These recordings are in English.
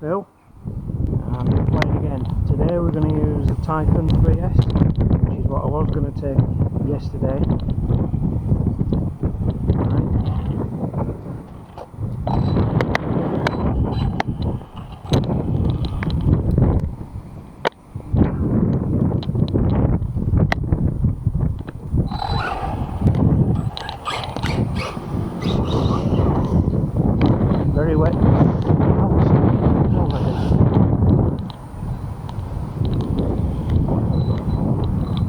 Phil, and we're playing again. Today we're going to use the Typhon 3S, which is what I was going to take yesterday. Very wet.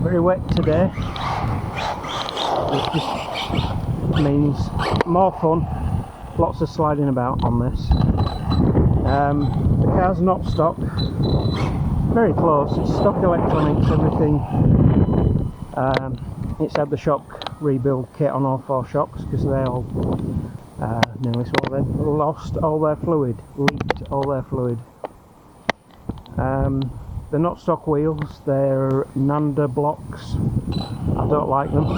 Very wet today, which just means more fun, lots of sliding about on this. The car's not stock, very close, it's stock electronics, everything. It's had the shock rebuild kit on all four shocks because they all nearly swallowed. They've lost all their fluid, leaked all their fluid. They're not stock wheels, they're Nanda blocks. I don't like them.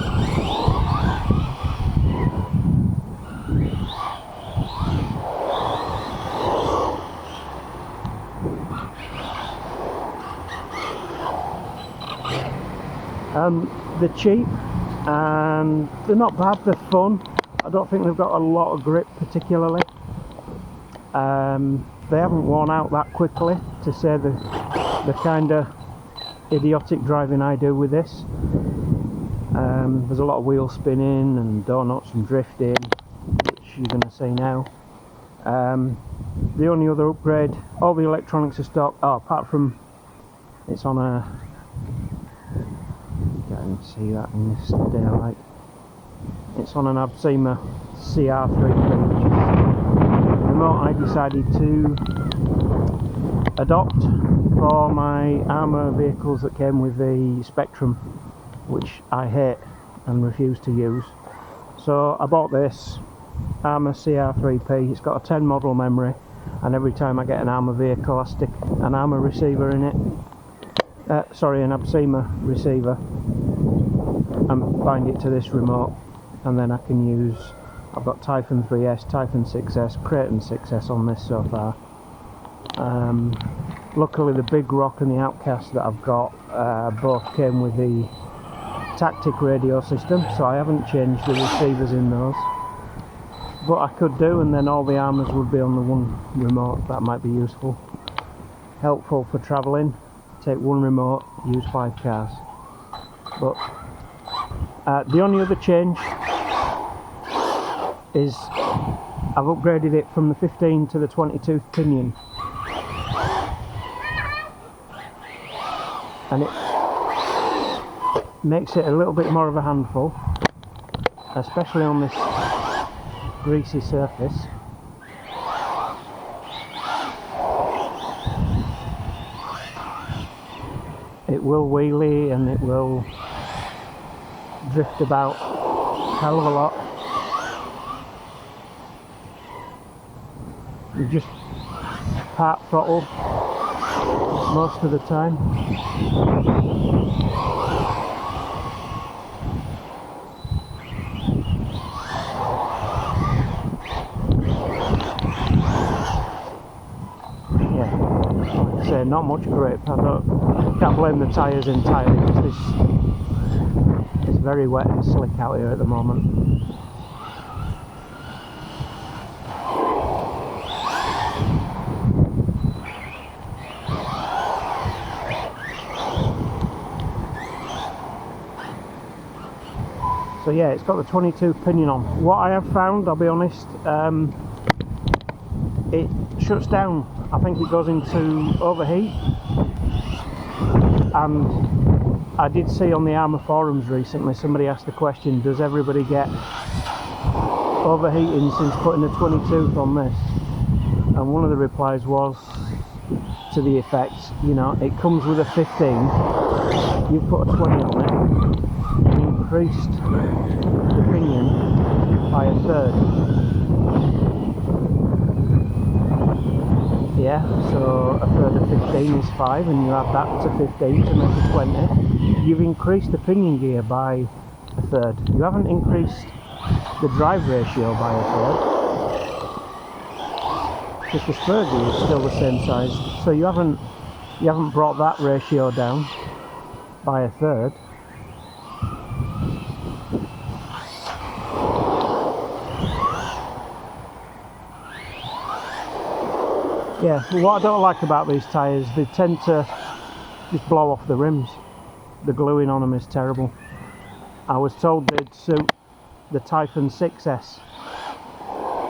They're cheap and they're not bad, they're fun. I don't think they've got a lot of grip particularly. They haven't worn out that quickly to say the kind of idiotic driving I do with this. There's a lot of wheel spinning and donuts and drifting, which you're going to see now. The only other upgrade, all the electronics are stock, apart from it's on a, you can't see that in this daylight, it's on an Arrma CR3, which is the remote I decided to adopt for my Arrma vehicles that came with the Spectrum, which I hate and refuse to use. So I bought this Arrma CR3P. It's got a 10 model memory, and every time I get an Arrma vehicle I stick an Arrma receiver in it. An Arrma receiver, and bind it to this remote, and then I can use, I've got Typhon 3S, Typhon 6S, Kraton 6S on this so far. Luckily the Big Rock and the Outcast that I've got both came with the Tactic radio system, so I haven't changed the receivers in those. But I could do, and then all the Arrmas would be on the one remote. That might be useful. Helpful for travelling. Take one remote, use 5 cars. But the only other change is I've upgraded it from the 15 to the 22 pinion. And it makes it a little bit more of a handful, especially on this greasy surface. It will wheelie and it will drift about a hell of a lot. You just part throttle most of the time. Yeah, like I say, not much grip. I can't blame the tyres entirely because it's very wet and slick out here at the moment. So yeah, it's got the 22 pinion on. What I have found, I'll be honest, it shuts down. I think it goes into overheat. And I did see on the Arrma forums recently, somebody asked the question, does everybody get overheating since putting a 22 on this? And one of the replies was to the effect, you know, it comes with a 15, you put a 20 on it, you increased the pinion by a third. Yeah, so a third of 15 is 5, and you add that to 15 to make it 20. You've increased the pinion gear by a third. You haven't increased the drive ratio by a third. because the spur gear is still the same size, so you haven't brought that ratio down by a third. Yeah, what I don't like about these tyres, they tend to just blow off the rims. The gluing on them is terrible. I was told they'd suit the Typhon 6S,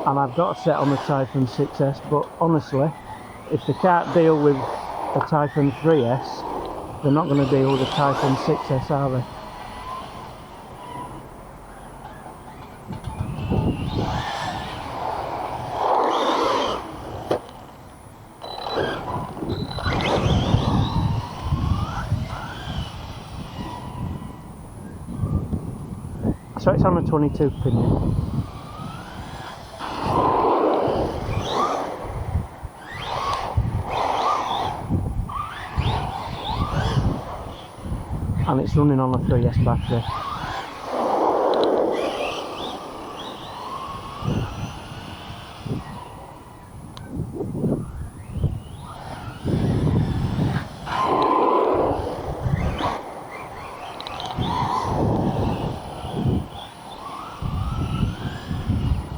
and I've got a set on the Typhon 6S, but honestly, if they can't deal with a Typhon 3S, they're not going to deal with a Typhon 6S, are they? So it's on a 22 pinion. And it's running on a 3S battery.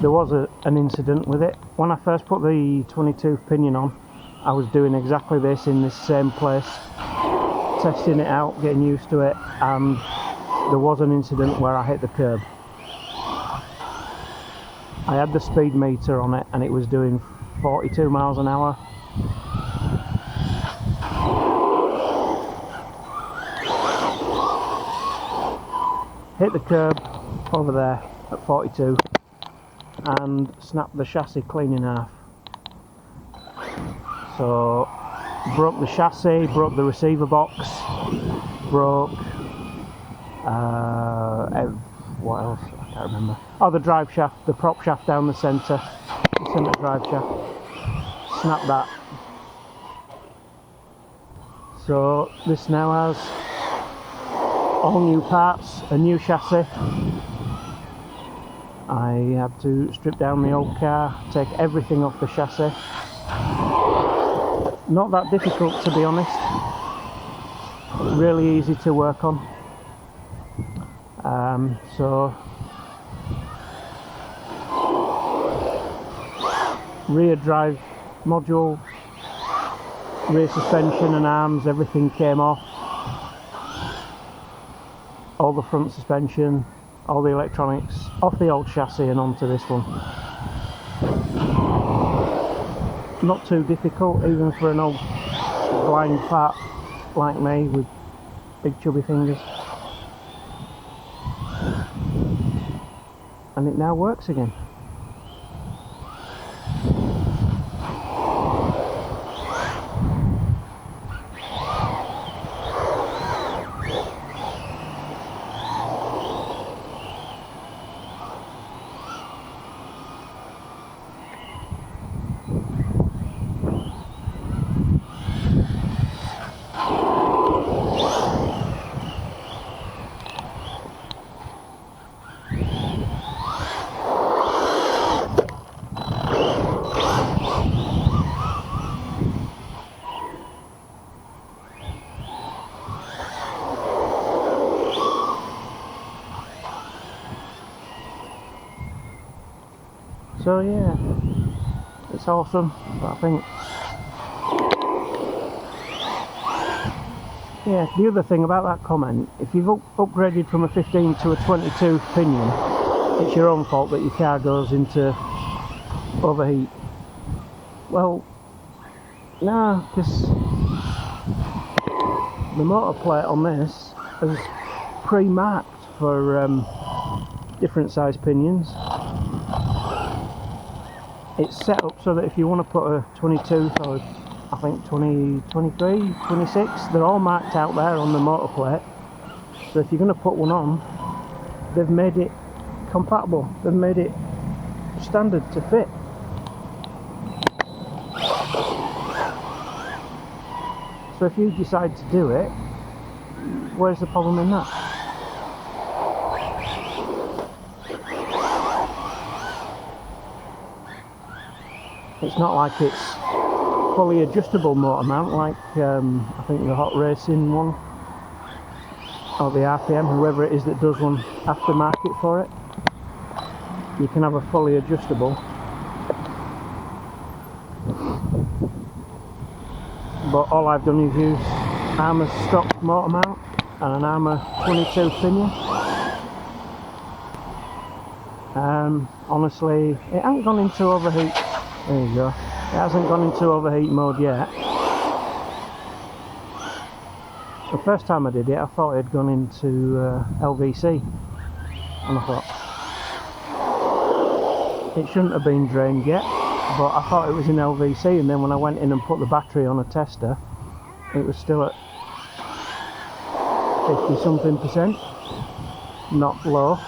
There was an incident with it. When I first put the 22 pinion on, I was doing exactly this in this same place, testing it out, getting used to it, and there was an incident where I hit the curb. I had the speed meter on it and it was doing 42 miles an hour. Hit the curb over there at 42 and snapped the chassis clean in half. So broke the chassis, broke the receiver box, broke what else? I can't remember. Oh, the drive shaft, the prop shaft down the centre drive shaft. Snapped that. So this now has all new parts, a new chassis. I had to strip down the old car, take everything off the chassis. Not that difficult, to be honest. Really easy to work on. So rear drive module, rear suspension and arms, everything came off. All the front suspension, all the electronics off the old chassis and onto this one. Not too difficult, even for an old blind fat like me with big chubby fingers. And it now works again. So yeah, it's awesome, but I think, yeah, the other thing about that comment, if you've upgraded from a 15 to a 22 pinion, it's your own fault that your car goes into overheat. Well, no, because the motor plate on this is pre-marked for different size pinions. It's set up so that if you want to put a 22 or I think 20, 23, 26, they're all marked out there on the motor plate. So if you're going to put one on, they've made it compatible, they've made it standard to fit. So if you decide to do it, where's the problem in that? It's not like it's fully adjustable motor mount like I think the hot racing one or the RPM, whoever it is that does one aftermarket for it. You can have a fully adjustable, but all I've done is use Arrma's stock motor mount and an Arrma 22 pinion. Honestly, it hasn't gone into overheat. There you go. It hasn't gone into overheat mode yet. The first time I did it, I thought it had gone into LVC, and I thought it shouldn't have been drained yet, but I thought it was in LVC, and then when I went in and put the battery on a tester, it was still at 50 something percent, not low.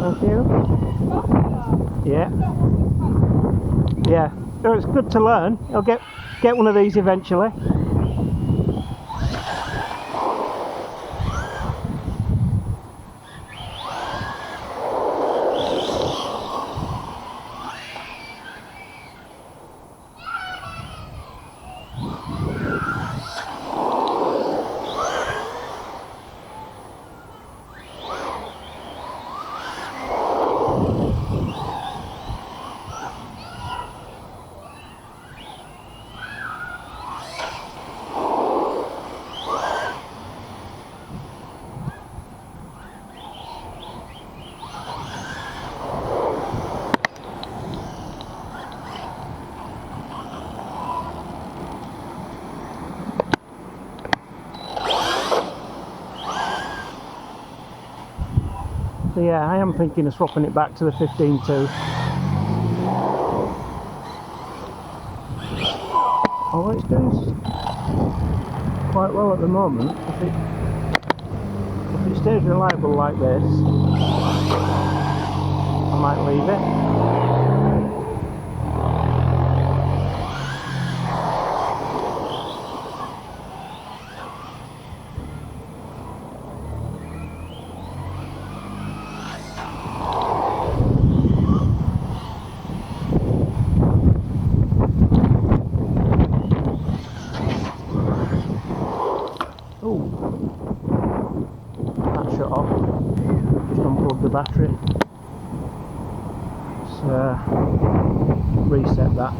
Thank you. Yeah. Yeah. So it's good to learn. I'll get one of these eventually. So yeah, I am thinking of swapping it back to the 15.2. Although it's doing quite well at the moment. If it stays reliable like this, I might leave it. Oh, that shut off. Just unplugged the battery. Let's reset that.